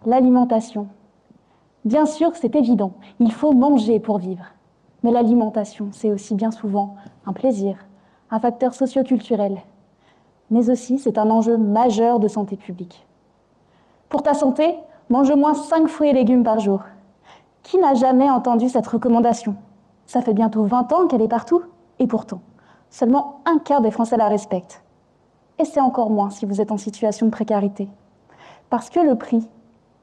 L'alimentation. Bien sûr, c'est évident, il faut manger pour vivre. Mais l'alimentation, c'est aussi bien souvent un plaisir, un facteur socio-culturel. Mais aussi, c'est un enjeu majeur de santé publique. Pour ta santé, mange au moins 5 fruits et légumes par jour. Qui n'a jamais entendu cette recommandation? Ça fait bientôt 20 ans qu'elle est partout, et pourtant, seulement un quart des Français la respectent. Et c'est encore moins si vous êtes en situation de précarité. Parce que le prix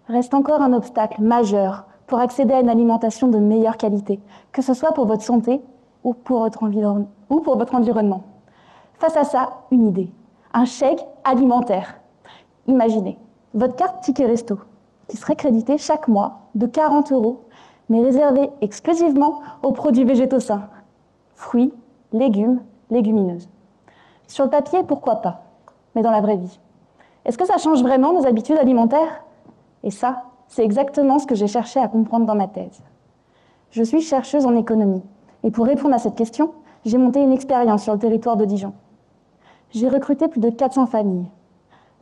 reste encore un obstacle majeur pour accéder à une alimentation de meilleure qualité, que ce soit pour votre santé ou pour votre environnement. Face à ça, une idée, un chèque alimentaire. Imaginez, votre carte Ticket Resto, qui serait créditée chaque mois de 40 €, mais réservée exclusivement aux produits végétaux sains, fruits, légumes, légumineuses. Sur le papier, pourquoi pas, mais dans la vraie vie, est-ce que ça change vraiment nos habitudes alimentaires? Et ça, c'est exactement ce que j'ai cherché à comprendre dans ma thèse. Je suis chercheuse en économie, et pour répondre à cette question, j'ai monté une expérience sur le territoire de Dijon. J'ai recruté plus de 400 familles.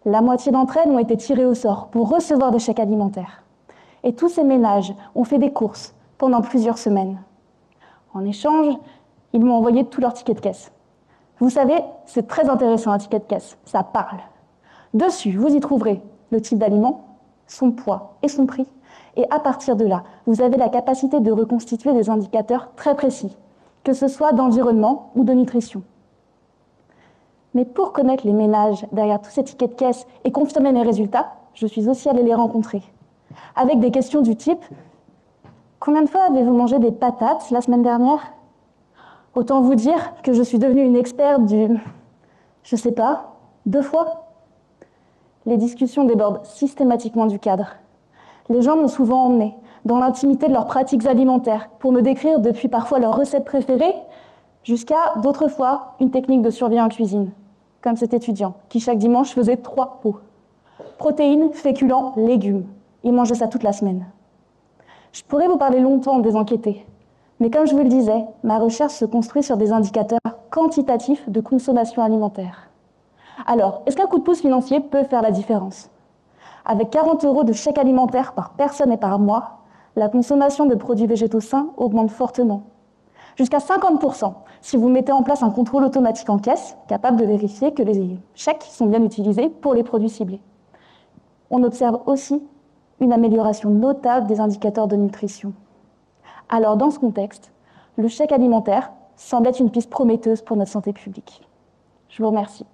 La moitié d'entre elles ont été tirées au sort pour recevoir des chèques alimentaires. Et tous ces ménages ont fait des courses pendant plusieurs semaines. En échange, ils m'ont envoyé tous leurs tickets de caisse. Vous savez, c'est très intéressant un ticket de caisse, ça parle. Dessus, vous y trouverez le type d'aliment, son poids et son prix. Et à partir de là, vous avez la capacité de reconstituer des indicateurs très précis, que ce soit d'environnement ou de nutrition. Mais pour connaître les ménages derrière tous ces tickets de caisse et confirmer mes résultats, je suis aussi allée les rencontrer. Avec des questions du type « Combien de fois avez-vous mangé des patates la semaine dernière ?» Autant vous dire que je suis devenue une experte du « je sais pas, 2 fois ?» Les discussions débordent systématiquement du cadre. Les gens m'ont souvent emmenée dans l'intimité de leurs pratiques alimentaires pour me décrire depuis parfois leurs recettes préférées jusqu'à d'autres fois une technique de survie en cuisine, comme cet étudiant qui chaque dimanche faisait 3 pots. Protéines, féculents, légumes. Il mangeait ça toute la semaine. Je pourrais vous parler longtemps des enquêtés, mais comme je vous le disais, ma recherche se construit sur des indicateurs quantitatifs de consommation alimentaire. Alors, est-ce qu'un coup de pouce financier peut faire la différence? Avec 40 € de chèque alimentaire par personne et par mois, la consommation de produits végétaux sains augmente fortement. Jusqu'à 50% si vous mettez en place un contrôle automatique en caisse, capable de vérifier que les chèques sont bien utilisés pour les produits ciblés. On observe aussi une amélioration notable des indicateurs de nutrition. Alors, dans ce contexte, le chèque alimentaire semble être une piste prometteuse pour notre santé publique. Je vous remercie.